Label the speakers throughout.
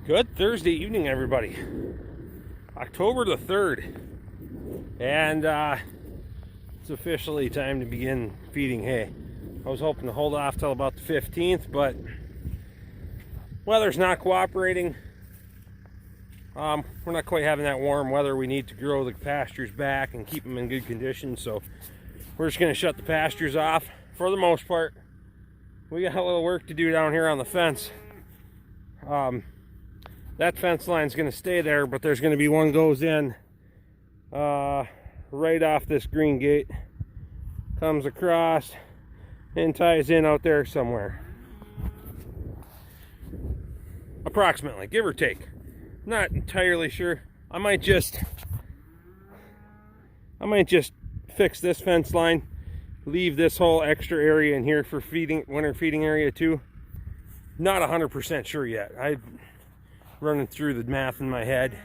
Speaker 1: Good Thursday evening, everybody. October the 3rd. And it's officially time to begin feeding hay. I was hoping to hold off till about the 15th, but weather's not cooperating. We're not quite having that warm weather we need to grow the pastures back and keep them in good condition, so we're just going to shut the pastures off for the most part. We got a little work to do down here on the fence. That fence line is going to stay there, but there's going to be one goes in right off this green gate, comes across and ties in out there somewhere, approximately, give or take. Not entirely sure. I might just fix this fence line, leave this whole extra area in here for feeding, winter feeding area too. Not 100% sure yet. I'm running through the math in my head,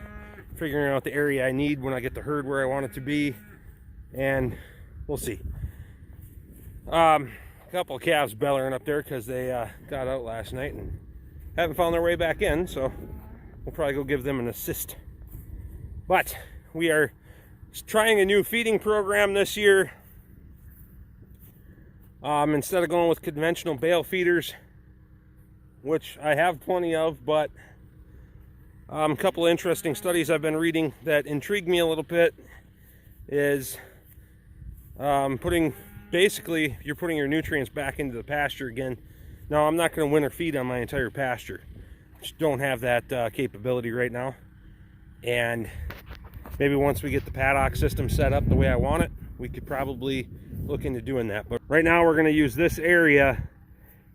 Speaker 1: figuring out the area I need when I get the herd where I want it to be, and we'll see. A couple of calves bellering up there because they got out last night and haven't found their way back in, so we'll probably go give them an assist. But we are trying a new feeding program this year. Instead of going with conventional bale feeders, which I have plenty of, but a couple of interesting studies I've been reading that intrigued me a little bit is basically you're putting your nutrients back into the pasture again. Now, I'm not going to winter feed on my entire pasture. Just don't have that capability right now. And maybe once we get the paddock system set up the way I want it, we could probably look into doing that. But right now we're going to use this area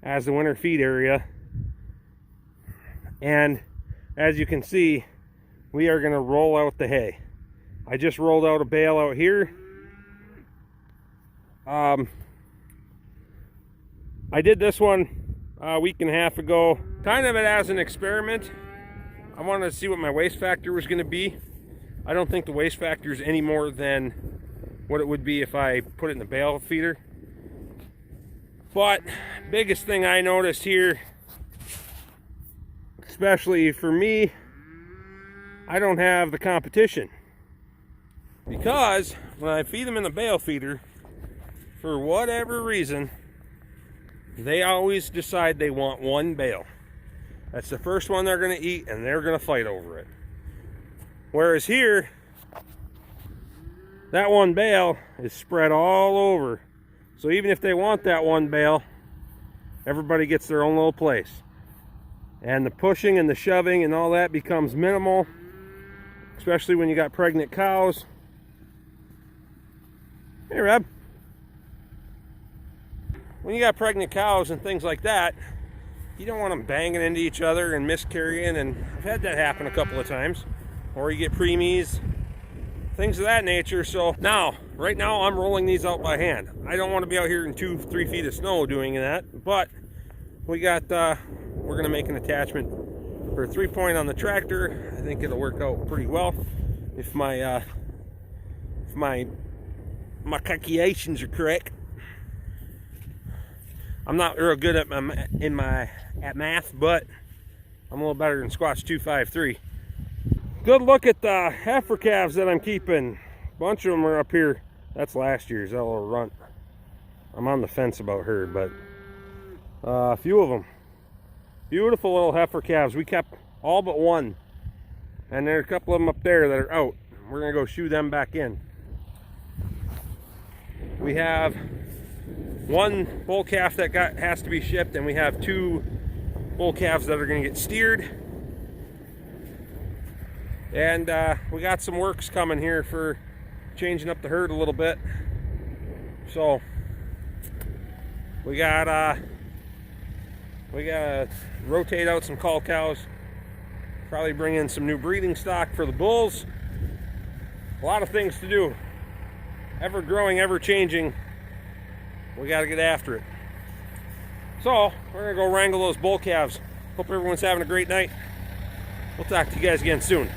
Speaker 1: as the winter feed area. And as you can see, we are going to roll out the hay. I just rolled out a bale out here. I did this one a week and a half ago, kind of as an experiment. I wanted to see what my waste factor was going to be. I don't think the waste factor is any more than what it would be if I put it in the bale feeder. But biggest thing I noticed here, especially for me, I don't have the competition, because when I feed them in the bale feeder, for whatever reason, they always decide they want one bale. That's the first one they're going to eat, and they're going to fight over it. Whereas here, that one bale is spread all over. So even if they want that one bale, everybody gets their own little place. And the pushing and the shoving and all that becomes minimal, especially when you got pregnant cows. Hey, Rob. When you got pregnant cows and things like that, you don't want them banging into each other and miscarrying, and I've had that happen a couple of times. Or you get preemies, things of that nature. So now, right now, I'm rolling these out by hand. I don't want to be out here in 2-3 feet of snow doing that, but we got, we're gonna make an attachment for a 3-point on the tractor. I think it'll work out pretty well if my calculations are correct. I'm not real good at math, but I'm a little better than Squatch 253. Good look at the heifer calves that I'm keeping. A bunch of them are up here. That's last year's, that little runt. I'm on the fence about her, but a few of them. Beautiful little heifer calves. We kept all but one. And there are a couple of them up there that are out. We're going to go shoo them back in. We have one bull calf that has to be shipped, and we have 2 bull calves that are going to get steered. And we got some works coming here for changing up the herd a little bit. So we gotta rotate out some cull cows, probably bring in some new breeding stock for the bulls. A lot of things to do. Ever growing, ever changing. We got to get after it. So we're gonna go wrangle those bull calves. Hope everyone's having a great night. We'll talk to you guys again soon.